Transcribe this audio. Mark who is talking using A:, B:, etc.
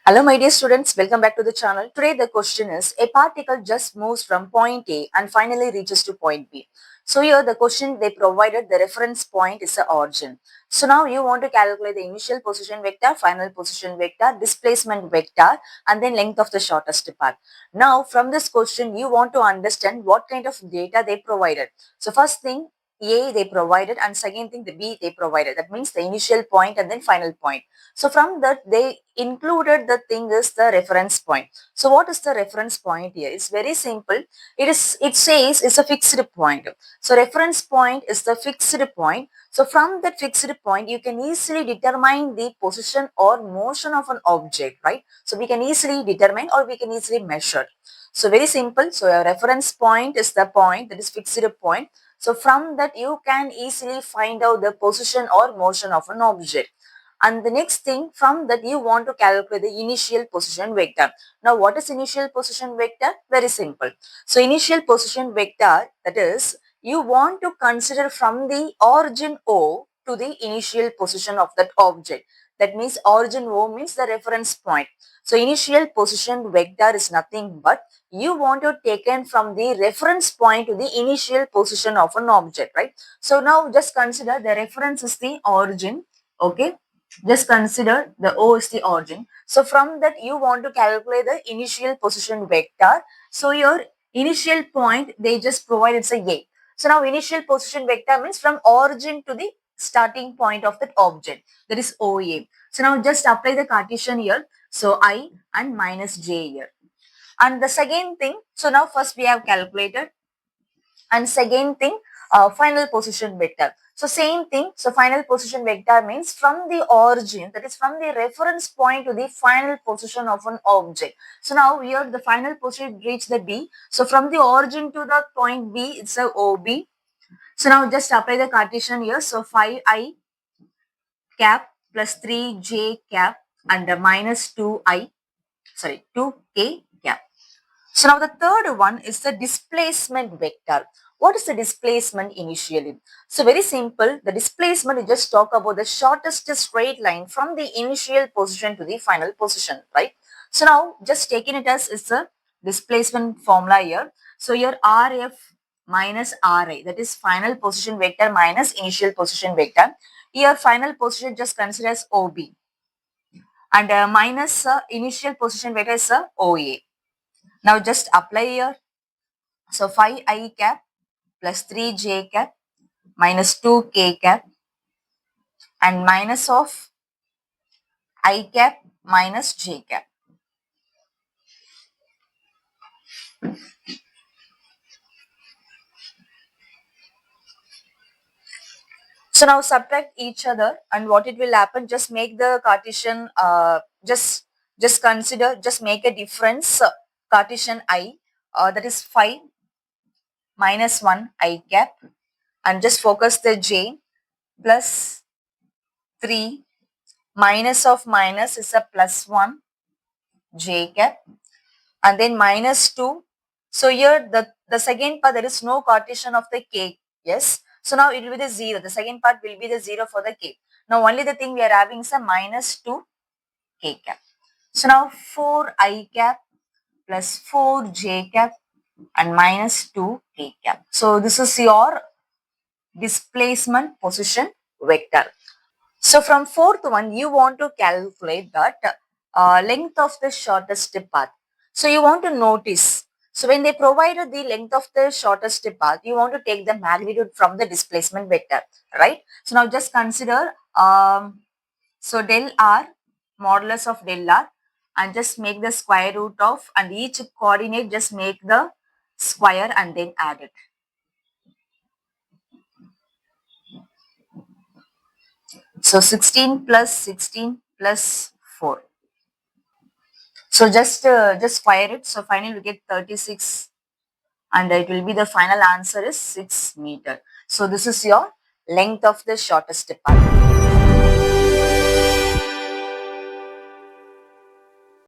A: Hello, my dear students. Welcome back to the channel. Today, the question is a particle just moves from point A and finally reaches to point B. So, here the question they provided the reference point is the origin. So, now you want to calculate the initial position vector, final position vector, displacement vector, and then length of the shortest path. Now, from this question, you want to understand what kind of data they provided. So, first thing, A they provided, and second thing, the B they provided. That means the initial point and then final point. So from that, they included the thing is the reference point. So what is the reference point here? It's very simple. It says it's a fixed point. So reference point is the fixed point. So from that fixed point, you can easily determine the position or motion of an object, right? So we can easily determine or we can easily measure. So very simple. So a reference point is the point that is fixed point. So from that, you can easily find out the position or motion of an object. And the next thing, from that you want to calculate the initial position vector. Now what is initial position vector? Very simple. So initial position vector, that is, you want to consider from the origin O to the initial position of that object. That means origin O means the reference point. So initial position vector is nothing but you want to take in from the reference point to the initial position of an object, right? So now just consider the reference is the origin, okay? Just consider the O is the origin. So from that you want to calculate the initial position vector. So your initial point they just provide it's a A. So now initial position vector means from origin to the starting point of that object, that is OA. So now just apply the Cartesian here. So I and minus J here. And the second thing, so now first we have calculated, and second thing, final position vector. So same thing. So final position vector means from the origin, that is from the reference point to the final position of an object. So now here the final position reach the B. So from the origin to the point B, it's a OB. So now just apply the Cartesian here. So 5I cap plus 3J cap and minus 2K cap. So now the third one is the displacement vector. What is the displacement initially? So very simple. The displacement, we just talk about the shortest straight line from the initial position to the final position, right? So now just taking it as is the displacement formula here. So your RF minus RI, that is final position vector minus initial position vector. Here final position just consider as OB and minus initial position vector is OA. Now just apply here. So 5I cap plus 3J cap minus 2K cap and minus of I cap minus J cap. So now subtract each other, and what it will happen, just make the Cartesian, just consider, just make a difference, Cartesian I, that is 5 minus 1 I cap, and just focus the J plus 3 minus of minus is a plus 1 J cap and then minus 2. So here the second part there is no Cartesian of the K. Yes. So now it will be the 0. The second part will be the 0 for the K. Now only the thing we are having is a minus 2 K cap. So now 4 I cap plus 4 J cap and minus 2 K cap. So this is your displacement position vector. So from fourth one, you want to calculate that length of the shortest path. So you want to notice. So when they provided the length of the shortest path, you want to take the magnitude from the displacement vector, right? So now just consider, so del R, modulus of del R, and just make the square root of, and each coordinate just make the square and then add it. So 16 plus 16 plus 4. So just square it. So finally we get 36 and it will be the final answer is 6 meter. So this is your length of the shortest path.